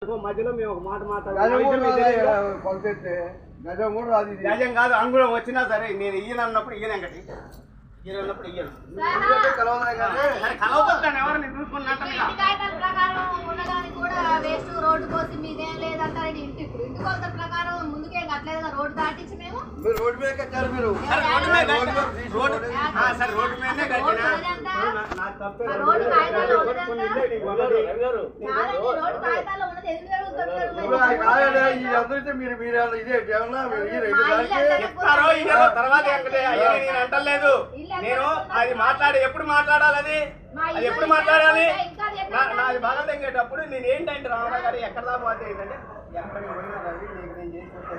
మధ్యలో మేము ఒక మాట మాట్లాడాలి. గజం కాదు అంగుళం వచ్చినా సరే నేను ఈయన అన్నప్పుడు ఈయన వెంకటి ఈయన అన్నప్పుడు ఈయన కలవతాను ఎవరు నేను చూసుకున్నట్టు రోడ్డు కోసం మీదేం లేదంటారు. ఇంటి ఇప్పుడు ఇంటి కొలత ప్రకారం ముందుకేం కట్టలేదు. రోడ్డు దాటించి మేము రోడ్డు మీద కట్టారు. మీరు రోడ్డు మీదనే కట్టినా రోడ్డు కాగితాల్లో రోడ్డు కాగితాల్లో ఉన్నది 8,000 తర్వాత అంటలేదు. నేను అది మాట్లాడి ఎప్పుడు మాట్లాడాలి అది ఎప్పుడు మాట్లాడాలి నాది బాగా తగ్గేటప్పుడు నేను ఏంటంటే రామారావు గారు ఎక్కడ దాకా పోతే ఏంటంటే ఎక్కడికి పోయినా రవి నీకు నేను చేసుకుంటే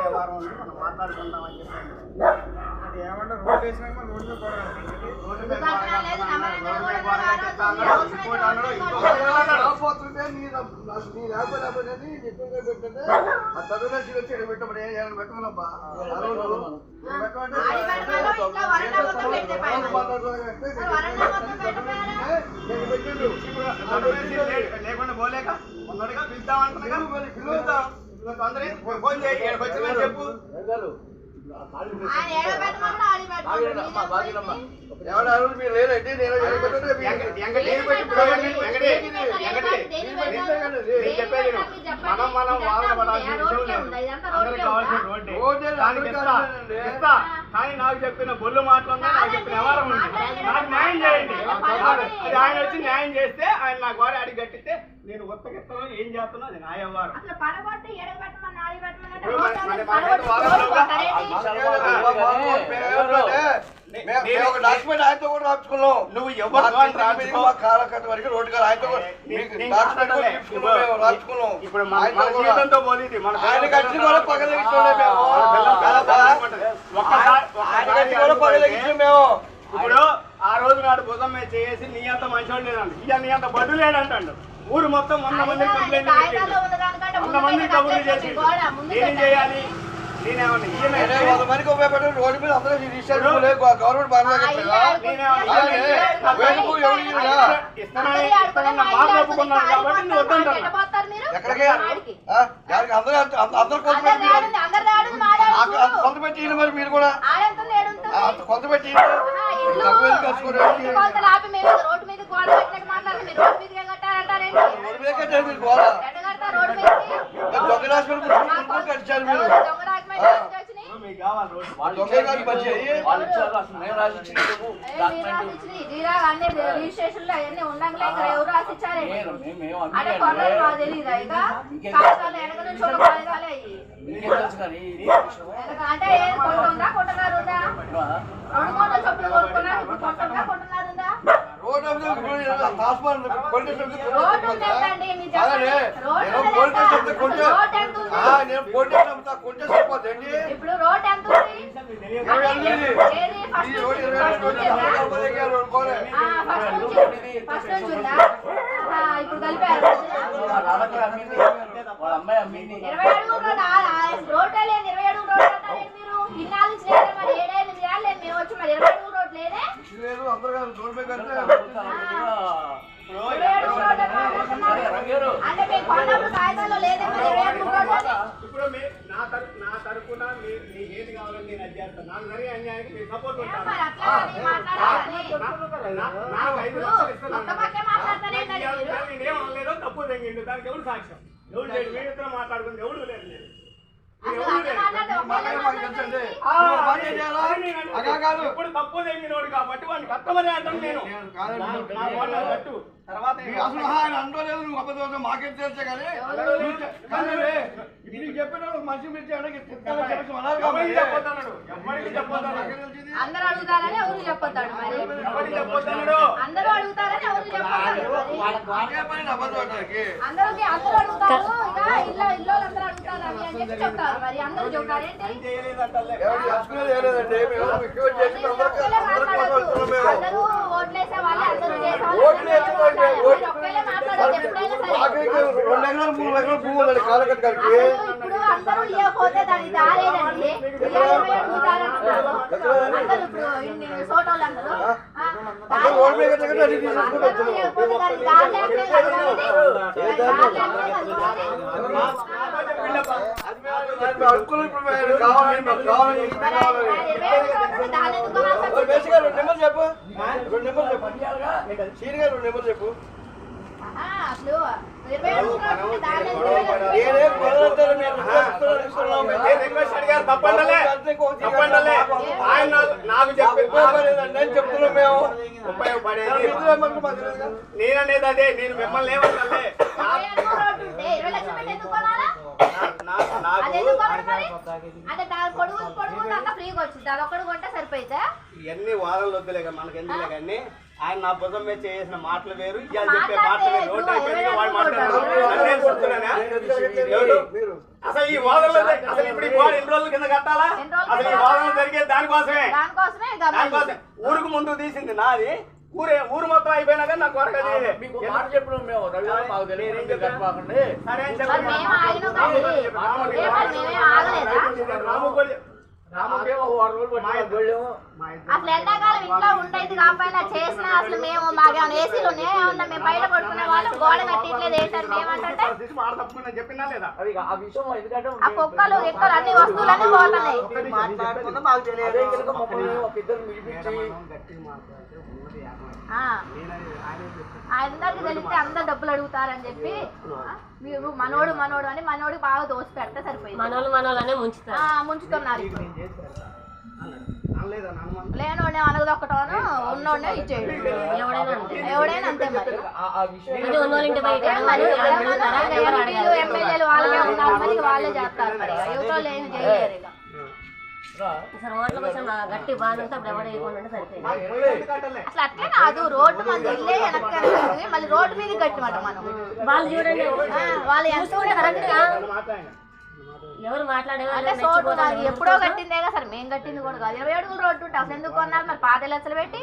వ్యవహారం ఉంది మనం మాట్లాడుకుందాం అని చెప్పాను. అది ఏమంటే రోడ్డు వేసినాక రోడ్డు మీద లేకుండా పోలేక ఉన్నట్టుగా పిలుద్దామంటున్నా పిలుద్దాం ఫోన్ చేయి వచ్చిందని చెప్పు. ఎవరు మీరు లేదండి నేను చెప్పేది మనం వాళ్ళని పడాల్సిన విషయం లేదు. అందరికి కావాల్సిన రోడ్డే ఇస్తా. కానీ నాకు చెప్పిన బొల్లు మాటలున్నా నాకు చెప్పిన వ్యవహారం ఉంది. నాకు న్యాయం చేయండి. అది ఆయన వచ్చి న్యాయం చేస్తే ఆయన నాకు వాడి అడిగి కట్టిస్తే నేను ఉత్తగిస్తాను ఏం చేస్తున్నా అది నా వ్యవహారం. ఆయనతో కూడా రాసుకున్నాం. నువ్వు ఎవరు కాలకట్ట వరకు రోడ్డు కాదు ఆయనతో రాసుకున్నాం. ఇప్పుడు జీవితంతో పోలీది ఆయన కట్టి కూడా పగలగించండి మేము. ఇప్పుడు ఆ రోజు నాడు భుజం మీద చేసి నీ అంత మంచోడు లేదండి ఇక నీ అంత బడ్డు లేడంటాడు. ఊరు మొత్తం 100 మంది కంప్లైంట్ 100 మంది కబుర్లు చేసి ఏం చేయాలి? రోడ్డు మీద అందరూ గవర్నమెంట్ ఒప్పుకున్నారు కాబట్టి నువ్వు వద్దంటాను. ఎక్కడికి అందరూ కొంత పెట్టి మరి మీరు కూడా కొంత పెట్టి దొంగ రాసుకొని కట్టించారు మీరు. రిజిస్ట్రేషన్ లో అవన్నీ ఉండంగా ఎవరు రాసిచ్చారు అంటే కొంటుందా కొంటున్నారుందా 2 కోట్ల చొప్పులు కొనుక్కున్నా కొంటున్నారుందా రోడ్ కొంటే సరిపోతుంది. ఇప్పుడు రోడ్ ఎంత ఫస్ట్ నుంచి ఉందా? ఇప్పుడు కలిపారు 20 అడుగులు రోడ్ లేదు. 20 అడుగులు రోడ్ అంటారు మీరు. ఇన్నాళ్ళు లేదు మరి 7-8 ఏళ్ళు లేదు మేము వచ్చి మరి 20 అడుగులు రోడ్ లేదే. అంటే మీకు కొన్నప్పుడు కాగితాల్లో లేదే మరి 20 అడుగులు రోడ్. ఇప్పుడు నా తరఫున మీకు ఏది కావాలని నేను అది చేస్తాను. నాకు జరిగే అన్యాయానికి మీరు సపోర్ట్ ఉంటాను. నేనేం అనలేదో తప్పు తెంగిండు దానికి ఎవరు సాక్ష్యం? ఎవరు లేదు. మీ ఇద్దరు మాట్లాడుకుంది ఎవరు లేదు. ఇప్పుడు తప్పు తెంగినోడు కాబట్టి వాడిని కట్టమని అంటాను నేను. తర్వాత అనుకోలేదు నువ్వు అబద్ధం మాకేం తెలుసా కానీ నీకు చెప్పిన మనిషి మీరు అందరూ అడుగుతారని ఎవరు చెప్పొద్దాడు అందరూ అడుగుతారని ఎవరు చెప్పొద్దాడు అందరూ అడుగుతారు. ఇక ఇల్లు అందరూ అడుగుతారు అని చెప్పి చెప్తారు. మరి అందరూ చెప్తారు ఏంటి అందరూ ఓట్లేసే వాళ్ళే అందరూ చేసే ఇప్పుడు అందరూ ఇవ్వకపోతే దానికి దారేదండి. అందరూ ఇప్పుడు ఇన్ని సోటోళ్ళు అందరూ ఇవ్వకపోతే దానికి దారేదండి. చెప్పు అసలు తప్పండలే ఆయన నాకు చెప్తున్నాం మేము ఉపయోగపడేది నేననేది అదే. నేను మిమ్మల్ని ఏమంటే ఇవన్నీ వాదనలు వద్దులే మనకి ఎందుకులే కానీ ఆయన నా భుజం మీద చేసిన మాటలు వేరు ఇవాళ చెప్పే మాటలు వేరు. రోడ్డు అయిపోయింది వాడు మాట్లాడారు. అసలు ఈ వాదనలు అసలు ఇప్పుడు ఈ వాడు ఎన్ని రోజుల కింద కట్టాలా? అసలు ఈ వాదనలు జరిగేది దానికోసమే. దానికోసమే ఊరుకు ముందు తీసింది నాది. ఊరు మొత్తం అయిపోయినా కానీ నాకు వరకు మాట చెప్పడం మేము సరే అని చెప్పి అసలు ఎండాకాలం ఇంట్లో ఉండేది కాకపోయినా చేసిన అసలు మేము మాకేమైనా ఏసీలు ఉన్నాయా? మేము బయట పడుకునే వాళ్ళు గోడ కట్టిట్లేదు ఏంటంటే మేమంటే ఆ కుక్కలు ఎక్కలు అన్ని వస్తువులన్నీ పోతున్నాయి. అందరికి తెలిస్తే అందరు డబ్బులు అడుగుతారని చెప్పి మీరు మనోడు అని మనోడు బాగా దోసి పెడితే సరిపోయింది. మనోళ్ళనే ముంచుతున్నారు. లేనోడే అనగదొక్కటోను ఉన్నోడే ఇచ్చేయడు. ఎవడైనా అంతే మరి. ఎమ్మెల్యేలు వాళ్ళే ఉన్నారు మరి వాళ్ళే చేస్తారు మరి. యువతలు ఏం చేయలేరు. అసలు అట్లే కాదు రోడ్డు మంది ఇల్లే వెనక్కి మళ్ళీ రోడ్డు మీద కట్టమాట మనం. వాళ్ళు చూడండి వాళ్ళు ఎంత కరెక్ట్ ఎవరు మాట్లాడే ఎప్పుడో కట్టిందే కదా సార్. మేము కట్టింది కూడా కాదు. 27 రోడ్డు ఉంటే అసలు ఎందుకు కొన్నారు మరి? 5 లక్షలు పెట్టి